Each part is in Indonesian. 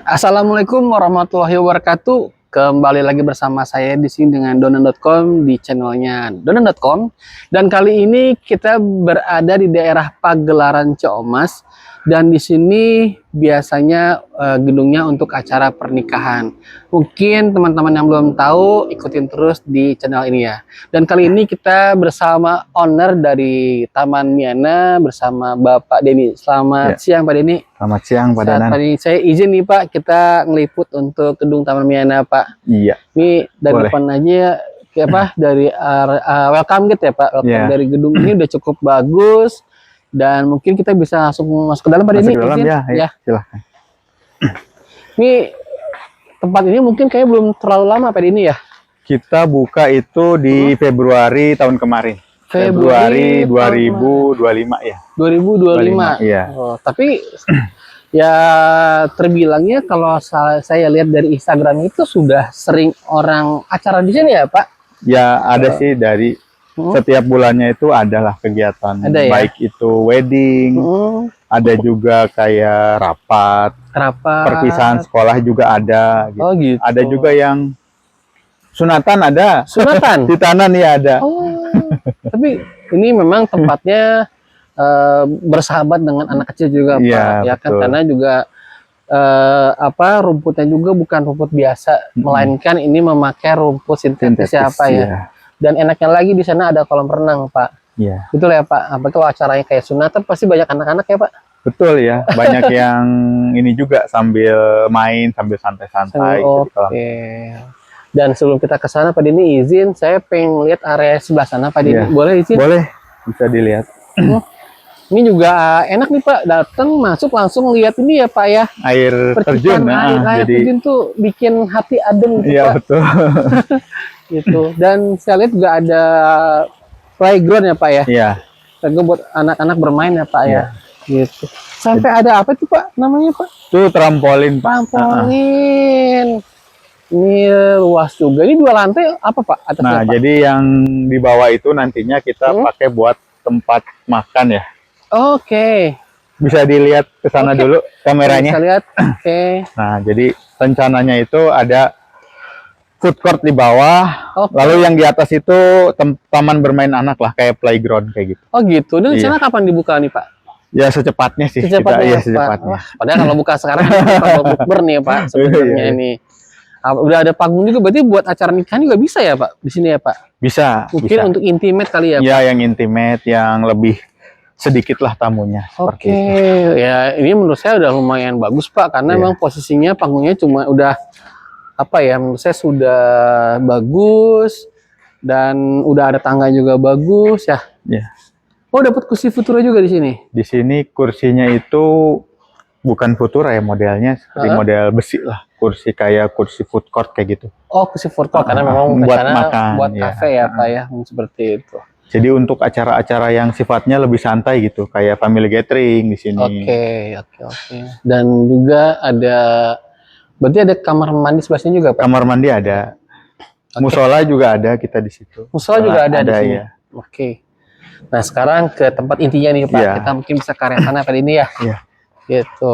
Assalamualaikum warahmatullahi wabarakatuh. Kembali lagi bersama saya di sini dengan Donen.com di channelnya Donen.com. Dan kali ini kita berada di daerah Pagelaran Ciamas. Dan di sini biasanya gedungnya untuk acara pernikahan. Mungkin teman-teman yang belum tahu ikutin terus di channel ini ya. Dan kali ini kita bersama owner dari Taman Miana bersama Bapak Denny. Selamat siang Pak Denny. Selamat siang Pak Danan. Saya izin nih Pak, kita ngeliput untuk gedung Taman Miana Pak. Iya. Ini dari depan aja ya, dari welcome gate ya Pak. Welcome dari gedung ini udah cukup bagus. Dan mungkin kita bisa langsung masuk ke dalam Pak Denny. Masuk ke dalam ya, silahkan. Ini tempat ini mungkin kayaknya belum terlalu lama Pak Denny ya. Kita buka itu di Februari tahun kemarin. Februari 2025 ya. 2025. Iya. Oh, tapi ya terbilangnya kalau saya lihat dari Instagram itu sudah sering orang acara di sini ya Pak. Ya ada sih dari setiap bulannya itu adalah kegiatan, ya? Baik itu wedding, ada juga kayak rapat, perpisahan sekolah juga ada. Gitu. Oh gitu. Ada juga yang sunatan ada. Sunatan? Hitanan ya ada. Oh, tapi ini memang tempatnya bersahabat dengan anak kecil juga Pak. Ya kan, karena juga rumputnya juga bukan rumput biasa, melainkan ini memakai rumput sintetis ya Pak ya. Dan enaknya lagi di sana ada kolam renang Pak. Iya. Betul ya Pak. Apa kalau acaranya kayak sunatan pasti banyak anak-anak ya Pak. Betul ya, banyak yang ini juga sambil main, sambil santai-santai. Oke. Dan sebelum kita ke sana Pak Denny izin, saya pengen lihat area sebelah sana Pak Denny. Boleh izin? Boleh, bisa dilihat. Ini juga enak nih Pak, datang masuk langsung lihat ini ya Pak ya. Air terjun. Air terjun tuh bikin hati adem gitu Pak. Iya betul. Gitu. Dan saya lihat juga ada playground ya Pak ya. Iya. Buat anak-anak bermain ya Pak ya. Gitu. Sampai ada apa tuh Pak namanya Pak? Itu trampolin Pak. Trampolin. Ini luas juga. Ini 2 lantai apa Pak? Atasnya, Pak? Jadi yang di bawah itu nantinya kita pakai buat tempat makan ya. Oke. Bisa dilihat ke sana dulu kameranya. Bisa lihat. Oke. Nah, jadi rencananya itu ada food court di bawah, lalu yang di atas itu taman bermain anak lah, kayak playground kayak gitu. Oh gitu. Ini rencana kapan dibuka nih Pak? Ya secepatnya sih. Secepatnya. Secepatnya. Wah, padahal kalau buka sekarang kita bukber nih Pak sebenarnya ini. Udah ada panggung juga, berarti buat acara nikahan juga bisa ya Pak di sini ya Pak? Bisa. Mungkin bisa. Untuk intimate kali ya Pak? Ya yang intimate, yang lebih sedikit lah tamunya. Oke, ya ini menurut saya udah lumayan bagus Pak, karena memang posisinya panggungnya cuma udah apa ya, menurut saya sudah bagus dan udah ada tangga juga bagus ya. Iya. Oh, dapat kursi Futura juga di sini. Di sini kursinya itu bukan Futura ya, modelnya seperti model besi lah, kursi kayak kursi food court kayak gitu. Oh, kursi food court karena memang buat makan, buat kafe ya Pak ya, seperti itu. Jadi untuk acara-acara yang sifatnya lebih santai gitu, kayak family gathering di sini. Oke. Dan juga ada, berarti ada kamar mandi sebelah sini juga Pak? Kamar mandi ada. Musola juga ada kita di situ. Musola juga ada di sini. Ya. Oke. Nah, sekarang ke tempat intinya nih Pak. Kita mungkin bisa ke area sana Pak Denny ya. Iya. Gitu.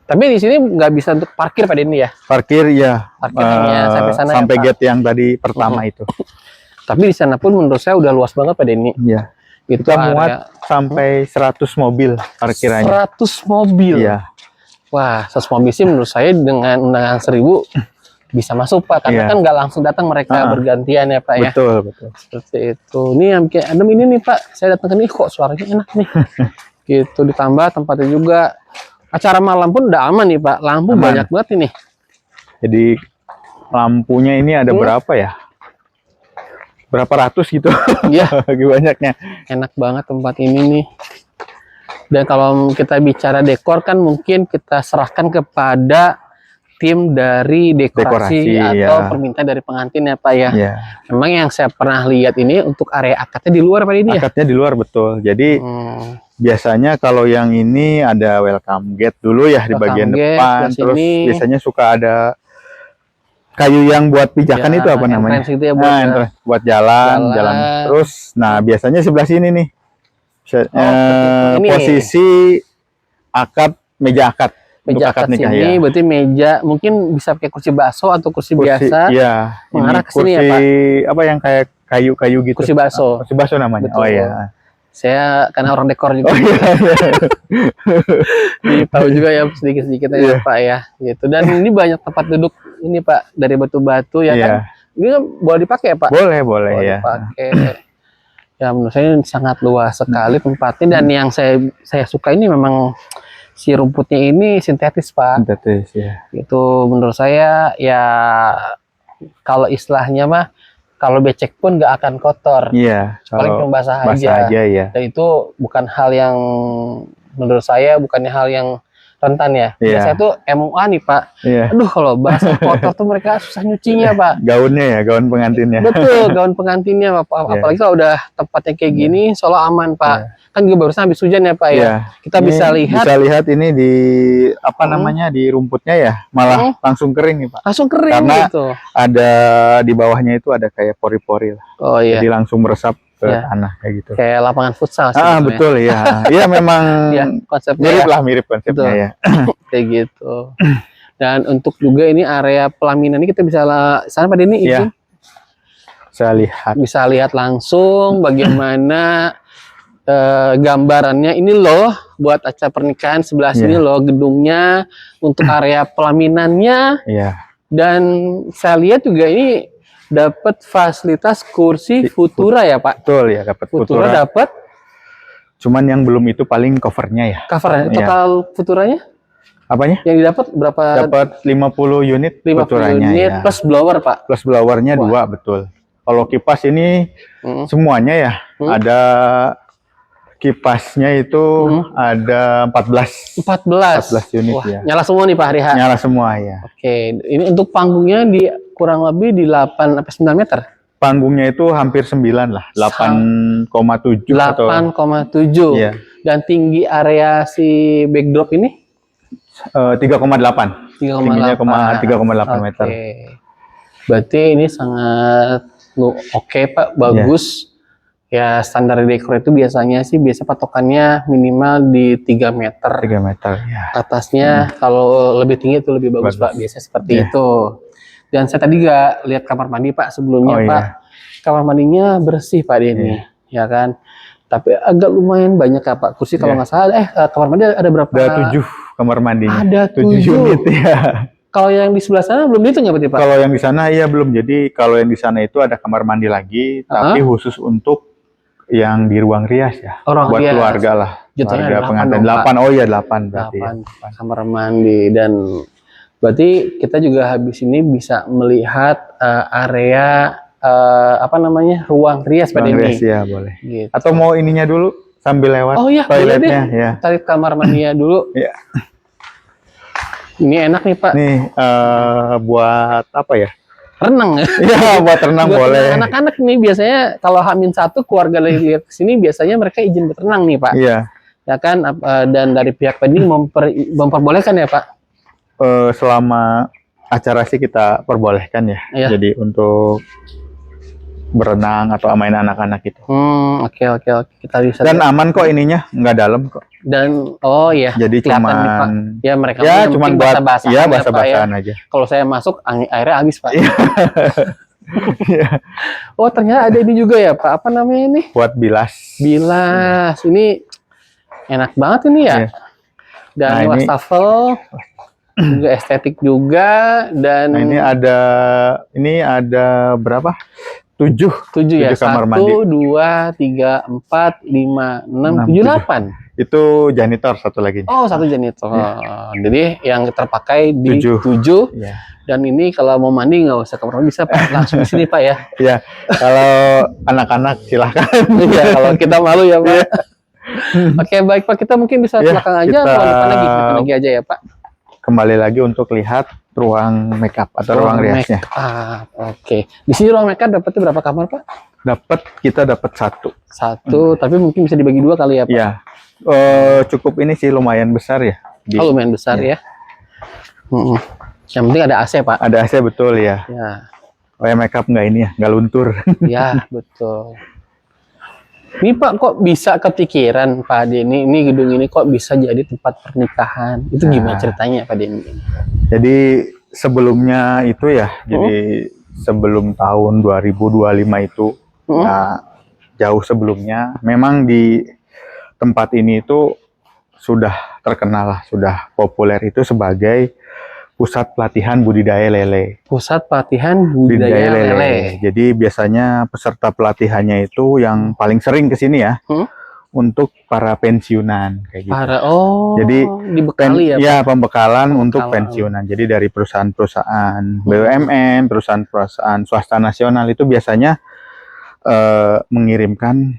Tapi di sini nggak bisa untuk parkir Pak Denny ya? Parkir ya. Parkirnya sampai sana sampai ya, gate yang tadi pertama itu. Tapi di sana pun menurut saya udah luas banget Pak Denny. Iya. Itu kita muat sampai 100 mobil parkirannya. 100 mobil? Iya. Wah, 100 mobil sih menurut saya dengan undangan 1000 bisa masuk Pak. Karena kan nggak langsung datang, mereka bergantian ya Pak ya. Betul. Seperti itu. Ini yang bikin adem ini nih Pak. Saya datang ke sini kok suaranya enak nih. Gitu, ditambah tempatnya juga. Acara malam pun udah aman nih Pak. Lampu banyak banget ini. Jadi lampunya ini ada berapa ya? Berapa ratus gitu. Iya. Banyaknya. Enak banget tempat ini nih. Dan kalau kita bicara dekor kan mungkin kita serahkan kepada tim dari dekorasi atau permintaan dari pengantin ya Pak ya. Memang yang saya pernah lihat ini untuk area akadnya di luar Pak ini ya? Akadnya di luar betul. Jadi biasanya kalau yang ini ada welcome gate dulu ya di bagian depan. Terus biasanya suka ada kayu yang buat pijakan itu apa namanya? Itu ya, buat jalan. Terus, nah biasanya sebelah sini nih. Posisi akad, meja akad. Meja akad sini, berarti meja mungkin bisa pakai kursi bakso atau kursi biasa. Iya. Mengarah ke sini ya Pak. Apa yang kayak kayu-kayu gitu. Kursi bakso. Kursi bakso namanya. Betul. Oh iya. Saya karena orang dekor juga. Oh iya. Jadi tahu juga ya sedikit-sedikit ya Pak ya. Gitu. Dan ini banyak tempat duduk ini Pak dari batu-batu ya kan. Ini boleh dipakai ya Pak? Boleh ya. Dipakai. Ya menurut saya sangat luas sekali tempatnya, dan yang saya suka ini memang si rumputnya ini sintetis Pak. Sintetis ya. Itu menurut saya ya, kalau istilahnya mah kalau becek pun nggak akan kotor. Iya. Paling cuma basah aja ya. Dan itu bukan hal yang, menurut saya bukannya hal yang rentan ya. Saya tuh MUA nih Pak. Aduh kalau basah kotor tuh mereka susah nyucinya Pak. Gaunnya ya, gaun pengantinnya. Betul, gaun pengantinnya Pak. Apalagi kalau udah tempatnya kayak gini, soalnya aman Pak. Kan juga barusan habis hujan ya Pak ya. Kita ini bisa lihat ini di apa namanya, di rumputnya ya, malah langsung kering nih Pak. Langsung kering. Karena gitu. Ada di bawahnya itu ada kayak pori-pori lah. Oh iya. Jadi langsung meresap ke tanah kayak gitu. Kayak lapangan futsal sih. Betul ya. Iya memang konsepnya mirip konsepnya ya. Kayak gitu. Dan untuk juga ini area pelaminan ini kita bisa sana pada ini izin. Bisa lihat langsung bagaimana gambarannya ini loh, buat acara pernikahan sebelah sini loh gedungnya, untuk area pelaminannya. Dan saya lihat juga ini dapat fasilitas kursi Futura ya Pak. Betul ya, dapat Futura dapat. Cuman yang belum itu paling covernya ya. Covernya total Futuranya? Apanya? Yang didapat berapa? Dapat 50 unit 50 Futuranya unit ya. Plus blower Pak. Plus blowernya 2, betul. Kalau kipas ini semuanya ya. Ada kipasnya itu ada 14 unit. Wah, nyala semua nih Pak hari H. Nyala semua ya. Oke, ini untuk panggungnya di kurang lebih di 8 sampai 9 meter. Panggungnya itu hampir 9 lah, 8,7 8,7. Dan tinggi area si backdrop ini 3,8. Tingginya 3,8 meter. Berarti ini sangat oke Pak, bagus. Ya standar dekor itu biasa patokannya minimal di 3 meter. 3 meter ya. Atasnya kalau lebih tinggi itu lebih bagus Pak, biasanya seperti itu. Dan saya tadi juga lihat kamar mandi Pak sebelumnya Pak. Kamar mandinya bersih Pak ini, ya kan. Tapi agak lumayan banyak ya Pak kursi kalau nggak salah. Kamar mandi ada berapa? Ada 7 kamar mandinya. Ada 7 unit ya. Kalau yang di sebelah sana belum dihitung ya berarti Pak? Kalau yang di sana ya belum. Jadi kalau yang di sana itu ada kamar mandi lagi, tapi khusus untuk yang di ruang rias ya. Buat rias. Keluarga lah. Keluarga pengantin 8. Oh iya 8 berarti. 8 kamar mandi. Dan berarti kita juga habis ini bisa melihat area apa namanya, ruang rias pada ini. Rias ya boleh. Gitu. Atau mau ininya dulu sambil lewat toiletnya ya. Tarik kamar mandinya dulu. Ya. Ini enak nih Pak. Nih buat apa ya? Renang. Iya, buat renang boleh. Anak-anak nih biasanya kalau H-1 keluarga lagi ke sini biasanya mereka izin berenang nih Pak. Iya. Ya kan, dan dari pihak pending memperbolehkan ya Pak. Selama acara sih kita perbolehkan ya. Jadi untuk berenang atau main anak-anak gitu. Oke. Kita bisa. Dan aman kok ininya, nggak dalam kok. Dan jadi cuman ya mereka cuman buat basah-basahan aja. Kalau saya masuk airnya habis Pak. Oh ternyata ada ini juga ya Pak, apa namanya ini? Buat bilas. Ini enak banget ini ya. Dan wastafel juga estetik juga. Dan ini ada berapa? 7 ya. Kamar mandi. 1, 2, 3, 4, 5, 6, 7, 8. Itu janitor satu lagi. Oh, satu janitor. Jadi yang terpakai di 7. Dan ini kalau mau mandi nggak usah kamar mandi, bisa Pak, langsung di sini Pak ya. Iya. Kalau anak-anak silahkan. Iya, kalau kita malu ya Pak. Oke, baik Pak, kita mungkin bisa belakang aja atau depan lagi aja ya Pak. Kembali lagi untuk lihat ruang makeup atau ruang riasnya. Oke. Di sini ruang makeup dapatnya berapa kamar Pak? Kita dapat 1. Tapi mungkin bisa dibagi 2 kali ya Pak? Iya. Cukup ini sih lumayan besar ya. Lumayan besar ya. Yang penting ada AC Pak. Ada AC betul ya. Supaya makeup nggak luntur. Ya betul. Ini Pak, kok bisa kepikiran Pak Denny, ini gedung ini kok bisa jadi tempat pernikahan? Itu gimana ceritanya Pak Denny? Jadi sebelumnya itu ya, jadi sebelum tahun 2025 itu, nah, jauh sebelumnya, memang di tempat ini itu sudah terkenal lah, sudah populer itu sebagai pusat pelatihan budidaya lele. Pusat pelatihan budidaya lele. Jadi biasanya peserta pelatihannya itu yang paling sering ke sini ya, untuk para pensiunan kayak gitu. Jadi dibekali ya pembekalan untuk pensiunan. Jadi dari perusahaan-perusahaan BUMN, perusahaan-perusahaan swasta nasional itu biasanya mengirimkan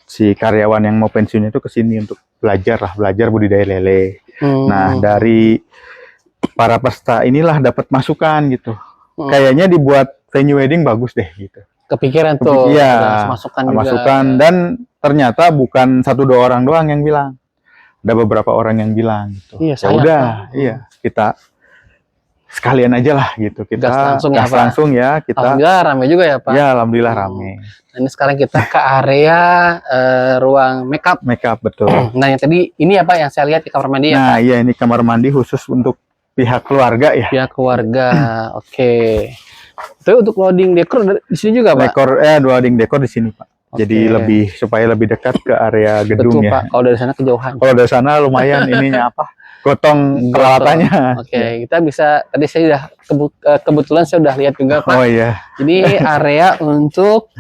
si karyawan yang mau pensiun itu ke sini untuk belajar budidaya lele. Nah, dari para peserta inilah dapat masukan gitu. Kayaknya dibuat venue wedding bagus deh gitu. Kepikiran tuh. Iya, masukan dan ternyata bukan 1-2 orang doang yang bilang. Ada beberapa orang yang bilang gitu. Iya, ya udah, kita sekalian aja lah gitu. Kita gas langsung ya, kita. Alhamdulillah rame juga ya Pak. Ya, alhamdulillah rame. Nah, ini sekarang kita ke area ruang makeup. Makeup betul. Nah, yang tadi ini apa yang saya lihat di kamar mandi ya Pak? Nah, iya ini kamar mandi khusus untuk pihak keluarga ya. Pihak keluarga. Oke. Itu untuk loading dekor di sini juga Pak? Loading dekor di sini Pak. Jadi supaya lebih dekat ke area gedung. Betul, ya. Pak. Kalau dari sana kejauhan. Kalau dari sana lumayan ininya apa? Gotong peralatannya. Kita bisa, tadi saya sudah kebetulan saya sudah lihat juga Pak. Oh iya. Ini area untuk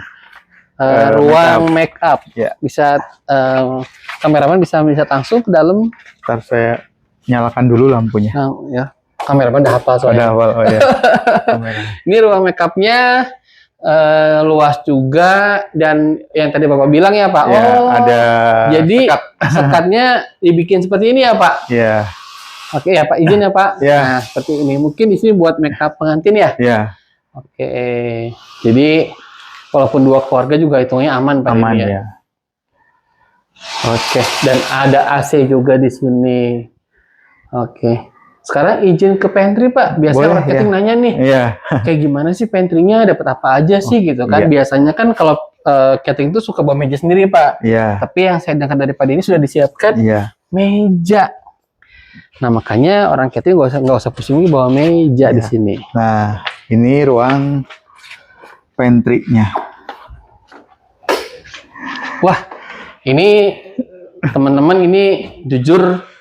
ruang make up. Ya. Bisa kameramen bisa langsung ke dalam. Ntar saya nyalakan dulu lampunya. Nah, ya. Kameramen udah hafal soalnya. Udah hafal, oh ya. Ini ruang make up-nya luas juga, dan yang tadi Bapak bilang ya Pak, ya, ada jadi sekatnya dibikin seperti ini ya Pak. Iya. Oke ya Pak, izin ya Pak. Ya. Nah, seperti ini. Mungkin di sini buat make up pengantin ya. Iya. Oke. Jadi walaupun 2 keluarga juga hitungnya aman Pak. Aman ini ya. Oke. Dan ada AC juga di sini. Oke. Sekarang izin ke pantry Pak. Biasanya marketing nanya nih, kayak gimana sih pantry-nya, dapat apa aja sih gitu kan. Biasanya kan kalau catering itu suka bawa meja sendiri Pak. Tapi yang saya dengar dari Pak Denny sudah disiapkan meja. Nah makanya orang catering nggak usah pusing bawa meja di sini. Nah ini ruang pantry-nya. Wah ini teman-teman, ini jujur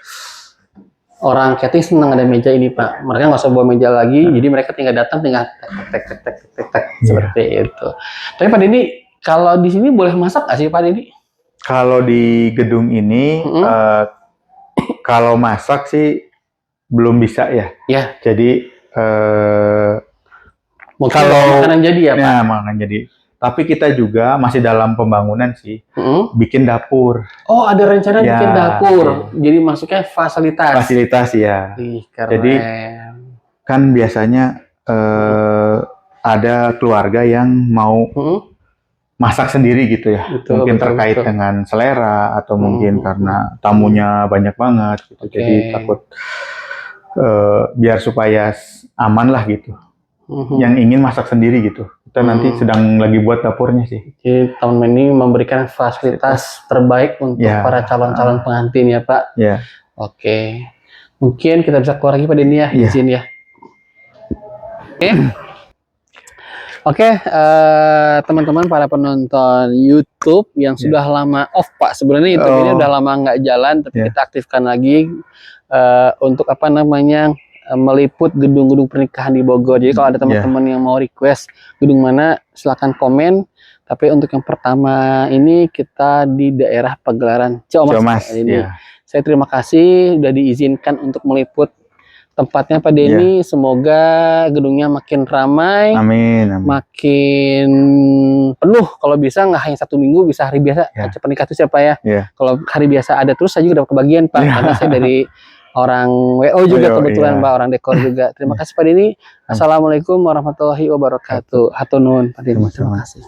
orang catering senang ada meja ini Pak. Mereka nggak usah bawa meja lagi, jadi mereka tinggal datang, tinggal tek seperti itu. Tapi Pak Denny, kalau di sini boleh masak nggak sih Pak Denny? Kalau di gedung ini, kalau masak sih belum bisa ya. Ya. Jadi kalau makanan jadi ya Pak? Ya, makanan jadi. Tapi kita juga masih dalam pembangunan sih, bikin dapur. Oh, ada rencana bikin dapur. Jadi masuknya fasilitas. Fasilitas ya. Keren. Jadi kan biasanya ada keluarga yang mau masak sendiri gitu ya. Mungkin terkait dengan selera atau mungkin karena tamunya banyak banget gitu. Jadi takut biar supaya aman lah gitu. Yang ingin masak sendiri gitu. Kita nanti sedang lagi buat dapurnya sih. Jadi tahun ini memberikan fasilitas terbaik untuk para calon-calon pengantin ya Pak. Ya. Oke. Mungkin kita bisa keluar lagi Pak Denny ya, izin ya. Oke, teman-teman para penonton YouTube yang sudah lama off Pak. Sebenarnya YouTube ini udah lama nggak jalan, tapi kita aktifkan lagi untuk apa namanya, meliput gedung-gedung pernikahan di Bogor. Jadi kalau ada teman-teman yang mau request gedung mana, silakan komen. Tapi untuk yang pertama ini kita di daerah Pagelaran Ciamas. Jadi saya terima kasih sudah diizinkan untuk meliput tempatnya Pak Denny. Semoga gedungnya makin ramai, makin penuh. Kalau bisa nggak hanya 1 minggu, bisa hari biasa. Pernikahan itu siapa ya? Kalau hari biasa ada terus, saya juga dapat kebagian Pak. Karena saya dari orang WO juga kebetulan Pak, orang dekor juga. Terima kasih Pak Denny. Assalamualaikum warahmatullahi wabarakatuh. Hatur nuhun Pak Denny. Terima kasih.